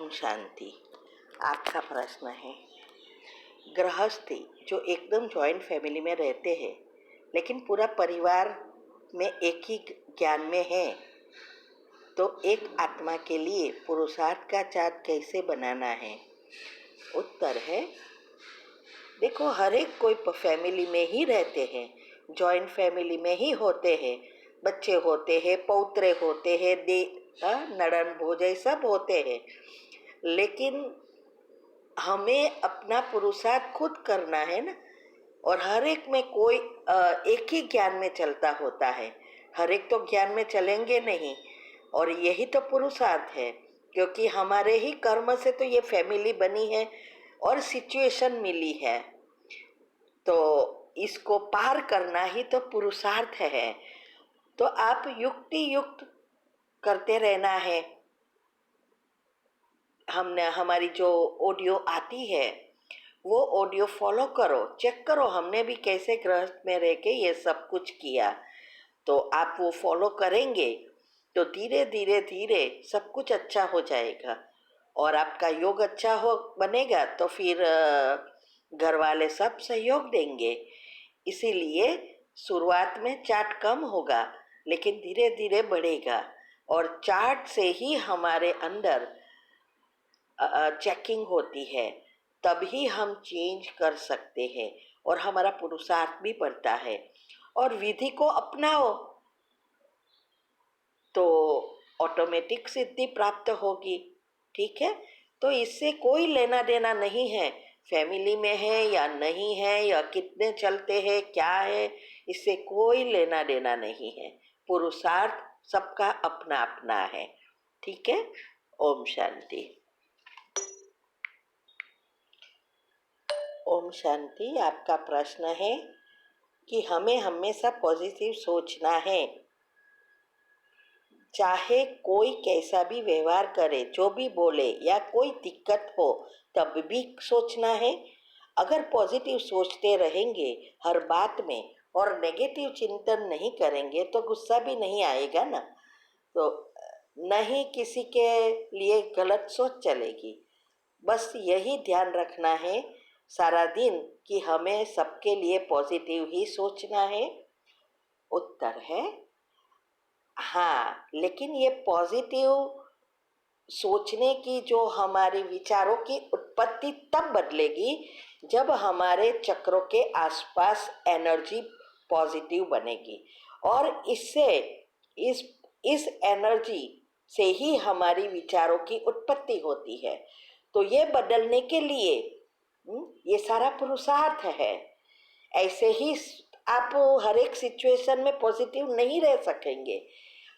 ओम शांति। आपका प्रश्न है, गृहस्थी जो एकदम जॉइंट फैमिली में रहते हैं लेकिन पूरा परिवार में एक ही ज्ञान में है, तो एक आत्मा के लिए पुरुषार्थ का चार्ट कैसे बनाना है? उत्तर है, देखो, हर एक कोई फैमिली में ही रहते हैं, जॉइंट फैमिली में ही होते हैं, बच्चे होते हैं, पौत्रे होते हैं, नड़न भोजय सब होते हैं, लेकिन हमें अपना पुरुषार्थ खुद करना है ना। और हर एक में कोई एक ही ज्ञान में चलता होता है, हर एक तो ज्ञान में चलेंगे नहीं। और यही तो पुरुषार्थ है, क्योंकि हमारे ही कर्म से तो ये फैमिली बनी है और सिचुएशन मिली है, तो इसको पार करना ही तो पुरुषार्थ है। तो आप युक्ति युक्त करते रहना है। हमारी जो ऑडियो आती है वो ऑडियो फॉलो करो, चेक करो हमने भी कैसे गृहस्थ में रह के ये सब कुछ किया, तो आप वो फॉलो करेंगे तो धीरे धीरे धीरे सब कुछ अच्छा हो जाएगा और आपका योग अच्छा हो बनेगा, तो फिर घर वाले सब सहयोग देंगे। इसीलिए शुरुआत में चार्ट कम होगा लेकिन धीरे धीरे बढ़ेगा, और चार्ट से ही हमारे अंदर चेकिंग होती है, तभी हम चेंज कर सकते हैं और हमारा पुरुषार्थ भी बढ़ता है। और विधि को अपनाओ तो ऑटोमेटिक सिद्धि प्राप्त होगी। ठीक है, तो इससे कोई लेना देना नहीं है, फैमिली में है या नहीं है या कितने चलते हैं क्या है, इससे कोई लेना देना नहीं है। पुरुषार्थ सबका अपना अपना है। ठीक है, ओम शांति। ओम शांति। आपका प्रश्न है कि हमें हमेशा पॉजिटिव सोचना है, चाहे कोई कैसा भी व्यवहार करे, जो भी बोले या कोई दिक्कत हो तब भी सोचना है। अगर पॉजिटिव सोचते रहेंगे हर बात में और नेगेटिव चिंतन नहीं करेंगे तो गुस्सा भी नहीं आएगा ना, तो नहीं किसी के लिए गलत सोच चलेगी। बस यही ध्यान रखना है सारा दिन कि हमें सबके लिए पॉजिटिव ही सोचना है। उत्तर है हाँ, लेकिन ये पॉजिटिव सोचने की जो हमारे विचारों की उत्पत्ति तब बदलेगी जब हमारे चक्रों के आसपास एनर्जी पॉजिटिव बनेगी, और इससे इस एनर्जी से ही हमारी विचारों की उत्पत्ति होती है। तो ये बदलने के लिए ये सारा पुरुषार्थ है। ऐसे ही आप हर एक सिचुएशन में पॉजिटिव नहीं रह सकेंगे,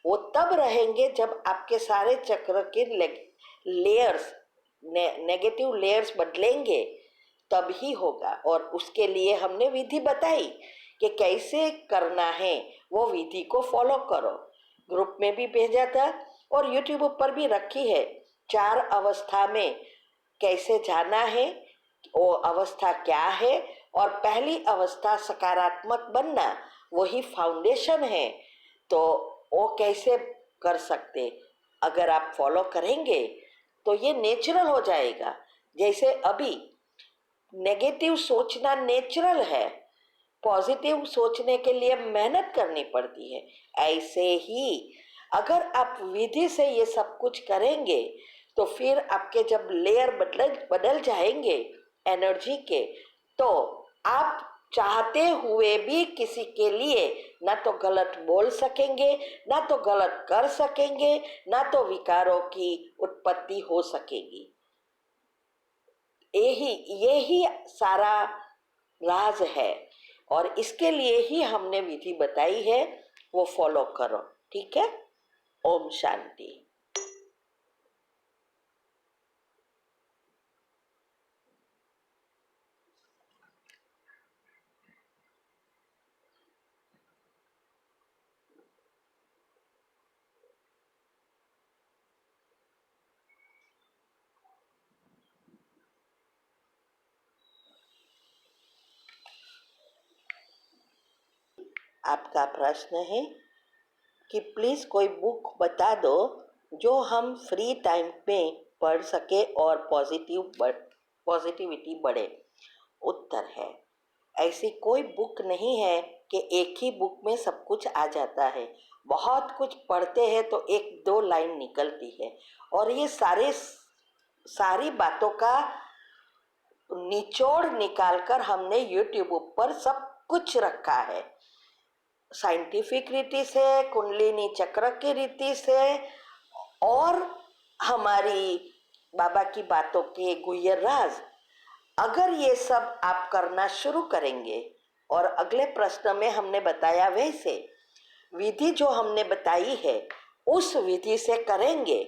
वो तब रहेंगे जब आपके सारे चक्र के लेयर्स नेगेटिव लेयर्स बदलेंगे, तब ही होगा। और उसके लिए हमने विधि बताई कि कैसे करना है, वो विधि को फॉलो करो। ग्रुप में भी भेजा था और यूट्यूब पर भी रखी है, 4 अवस्था में कैसे जाना है, वो अवस्था क्या है। और पहली अवस्था सकारात्मक बनना, वही फाउंडेशन है, तो वो कैसे कर सकते, अगर आप फॉलो करेंगे तो ये नेचुरल हो जाएगा। जैसे अभी नेगेटिव सोचना नेचुरल है, पॉजिटिव सोचने के लिए मेहनत करनी पड़ती है, ऐसे ही अगर आप विधि से ये सब कुछ करेंगे तो फिर आपके जब लेयर बदल जाएंगे एनर्जी के, तो आप चाहते हुए भी किसी के लिए ना तो गलत बोल सकेंगे, ना तो गलत कर सकेंगे, ना तो विकारों की उत्पत्ति हो सकेगी। यही सारा राज है, और इसके लिए ही हमने विधि बताई है, वो फॉलो करो। ठीक है, ओम शांति। आपका प्रश्न है कि प्लीज़ कोई बुक बता दो जो हम फ्री टाइम में पढ़ सके और पॉजिटिविटी बढ़े? उत्तर है, ऐसी कोई बुक नहीं है कि एक ही बुक में सब कुछ आ जाता है। बहुत कुछ पढ़ते हैं तो एक दो लाइन निकलती है, और ये सारी बातों का निचोड़ निकालकर हमने यूट्यूब पर सब कुछ रखा है। साइंटिफिक रीति से, कुंडलिनी चक्र की रीति से, और हमारी बाबा की बातों के गुह्य राज। अगर ये सब आप करना शुरू करेंगे और अगले प्रश्न में हमने बताया वैसे विधि जो हमने बताई है उस विधि से करेंगे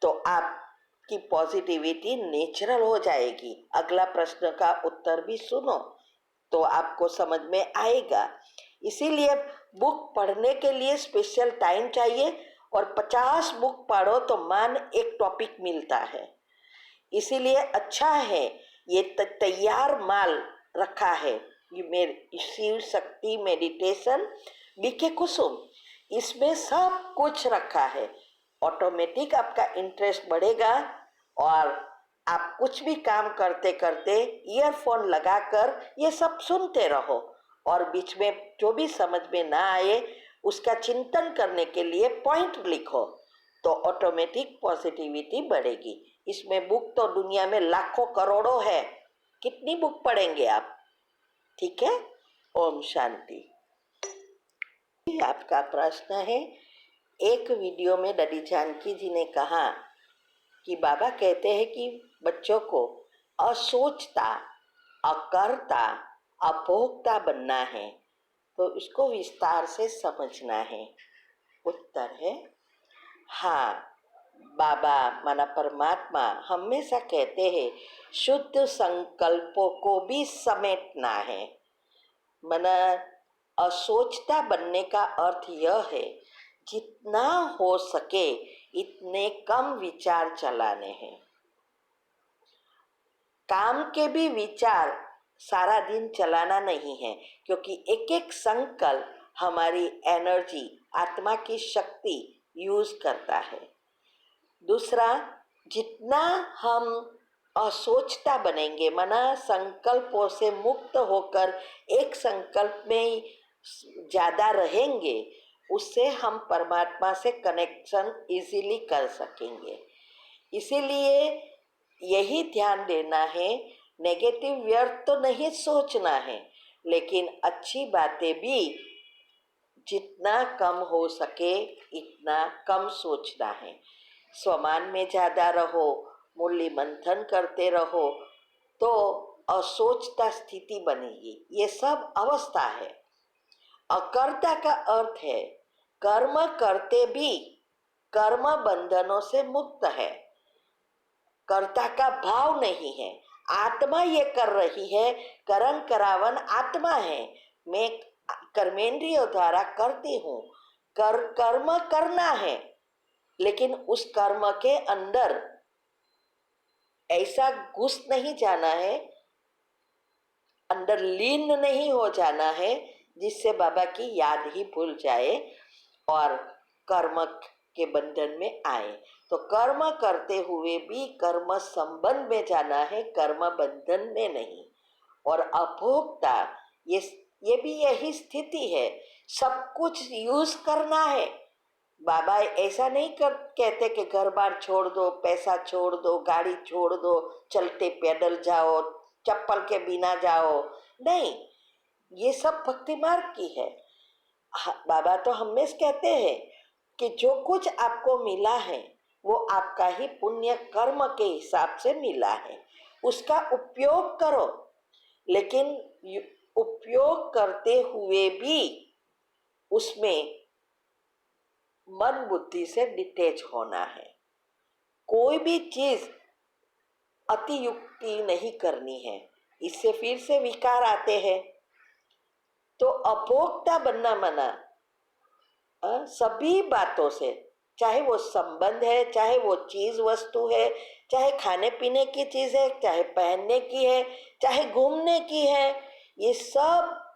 तो आपकी पॉजिटिविटी नेचुरल हो जाएगी। अगला प्रश्न का उत्तर भी सुनो तो आपको समझ में आएगा। इसीलिए बुक पढ़ने के लिए स्पेशल टाइम चाहिए, और 50 बुक पढ़ो तो मान एक टॉपिक मिलता है। इसीलिए अच्छा है ये तैयार माल रखा है, ये शिव शक्ति मेडिटेशन बीके कुसुम, इसमें सब कुछ रखा है। ऑटोमेटिक आपका इंटरेस्ट बढ़ेगा और आप कुछ भी काम करते करते ईयरफोन लगाकर ये सब सुनते रहो, और बीच में जो भी समझ में ना आए उसका चिंतन करने के लिए पॉइंट लिखो, तो ऑटोमेटिक पॉजिटिविटी बढ़ेगी। इसमें बुक तो दुनिया में लाखों करोड़ों है, कितनी बुक पढ़ेंगे आप? ठीक है, ओम शांति। आपका प्रश्न है, एक वीडियो में ददी जानकी जी ने कहा कि बाबा कहते हैं कि बच्चों को असोचता, अकर्ता, अभोक्ता बनना है, तो इसको विस्तार से समझना है। उत्तर है हाँ, बाबा माना परमात्मा हमेशा कहते हैं शुद्ध संकल्पों को भी समेटना है। माना असोचता बनने का अर्थ यह है जितना हो सके इतने कम विचार चलाने हैं। काम के भी विचार सारा दिन चलाना नहीं है, क्योंकि एक एक संकल्प हमारी एनर्जी, आत्मा की शक्ति यूज करता है। दूसरा, जितना हम असोचता बनेंगे, माना संकल्पों से मुक्त होकर एक संकल्प में ज़्यादा रहेंगे, उससे हम परमात्मा से कनेक्शन इजीली कर सकेंगे। इसीलिए यही ध्यान देना है, नेगेटिव व्यर्थ तो नहीं सोचना है, लेकिन अच्छी बातें भी जितना कम हो सके इतना कम सोचना है। स्वमान में ज़्यादा रहो, मूल्य मंथन करते रहो तो असोचता स्थिति बनेगी। ये सब अवस्था है। अकर्ता का अर्थ है कर्म करते भी कर्म बंधनों से मुक्त है, कर्ता का भाव नहीं है। आत्मा ये कर रही है, करण करावन आत्मा है, मैं कर्मेंद्रियों द्वारा करती हूँ। कर्म करना है, लेकिन उस कर्म के अंदर ऐसा घुस नहीं जाना है, अंदर लीन नहीं हो जाना है जिससे बाबा की याद ही भूल जाए और कर्म के बंधन में आए। तो कर्म करते हुए भी कर्म संबंध में जाना है, कर्म बंधन में नहीं। और अभोक्ता, ये भी यही स्थिति है, सब कुछ यूज करना है। बाबा ऐसा नहीं कहते कि घर बार छोड़ दो, पैसा छोड़ दो, गाड़ी छोड़ दो, चलते पैदल जाओ, चप्पल के बिना जाओ, नहीं, ये सब भक्ति मार्ग की है। बाबा तो हमेशा कहते हैं कि जो कुछ आपको मिला है वो आपका ही पुण्य कर्म के हिसाब से मिला है, उसका उपयोग करो, लेकिन उपयोग करते हुए भी उसमें मन बुद्धि से डिटैच होना है। कोई भी चीज अतियुक्ति नहीं करनी है, इससे फिर से विकार आते हैं। तो अभोक्ता बनना मना सभी बातों से, चाहे वो संबंध है, चाहे वो चीज वस्तु है, चाहे खाने पीने की चीज है, चाहे पहनने की है, चाहे घूमने की है, ये सब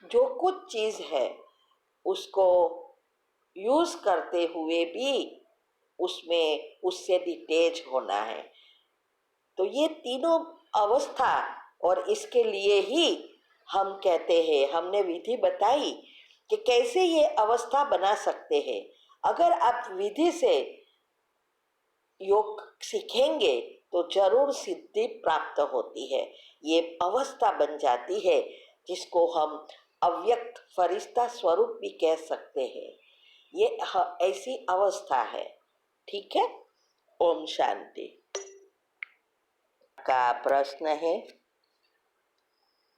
जो कुछ चीज है उसको यूज करते हुए भी उसमें उससे भी तेज होना है। तो ये तीनों अवस्था, और इसके लिए ही हम कहते हैं, हमने विधि बताई कि कैसे ये अवस्था बना सकते हैं। अगर आप विधि से योग सीखेंगे तो जरूर सिद्धि प्राप्त होती है। ये अवस्था बन जाती है जिसको हम अव्यक्त फरिश्ता स्वरूप भी कह सकते हैं। ये ऐसी अवस्था है। ठीक है। ओम शांति। का प्रश्न है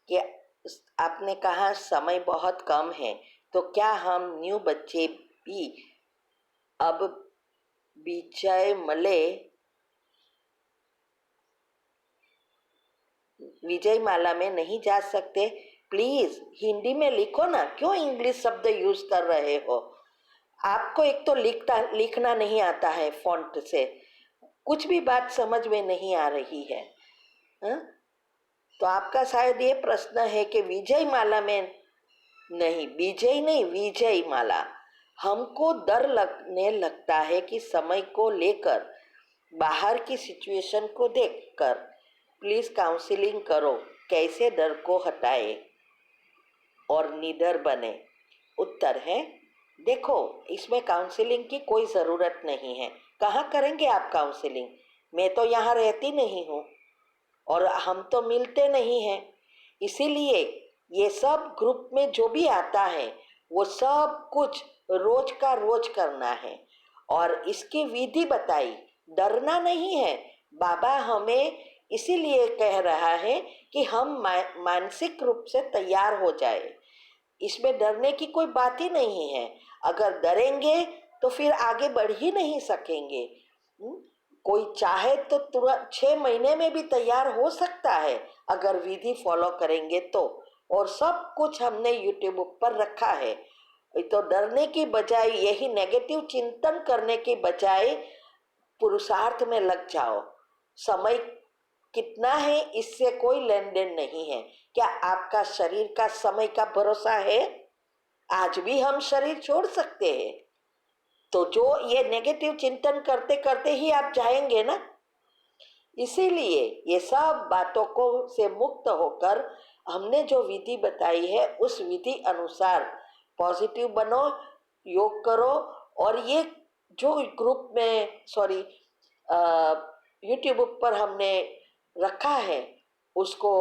कि आपने कहा समय बहुत कम है, तो क्या हम न्यू बच्चे भी अब विजय माला में नहीं जा सकते? प्लीज हिंदी में लिखो ना, क्यों इंग्लिश शब्द यूज कर रहे हो? आपको एक तो लिखना नहीं आता है फॉन्ट से, कुछ भी बात समझ में नहीं आ रही है। हा? तो आपका शायद ये प्रश्न है कि विजय माला में नहीं, विजय नहीं, विजय माला। हमको डर लगने लगता है कि समय को लेकर, बाहर की सिचुएशन को देखकर। प्लीज काउंसलिंग करो, कैसे डर को हटाए और निडर बने। उत्तर है, देखो इसमें काउंसलिंग की कोई ज़रूरत नहीं है। कहाँ करेंगे आप काउंसलिंग? मैं तो यहाँ रहती नहीं हूँ और हम तो मिलते नहीं हैं। इसीलिए ये सब ग्रुप में जो भी आता है वो सब कुछ रोज का रोज करना है और इसकी विधि बताई। डरना नहीं है। बाबा हमें इसीलिए कह रहा है कि हम मानसिक रूप से तैयार हो जाए। इसमें डरने की कोई बात ही नहीं है। अगर डरेंगे तो फिर आगे बढ़ ही नहीं सकेंगे। कोई चाहे तो तुरंत 6 महीने में भी तैयार हो सकता है अगर विधि फॉलो करेंगे तो। और सब कुछ हमने यूट्यूब पर रखा है। तो डरने की बजाय, यही नेगेटिव चिंतन करने की बजाय पुरुषार्थ में लग जाओ। समय कितना है इससे कोई लेन देन नहीं है। क्या आपका शरीर का समय का भरोसा है? आज भी हम शरीर छोड़ सकते हैं। तो जो ये नेगेटिव चिंतन करते करते ही आप जाएंगे ना। इसीलिए ये सब बातों को से मुक्त होकर हमने जो विधि बताई है उस विधि अनुसार पॉजिटिव बनो, योग करो। और ये जो ग्रुप में यूट्यूब पर हमने रखा है उसको,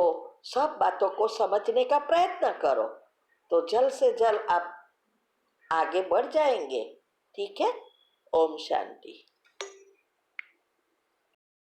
सब बातों को समझने का प्रयत्न करो, तो जल्द से जल्द आप आगे बढ़ जाएंगे। ठीक है। ओम शांति।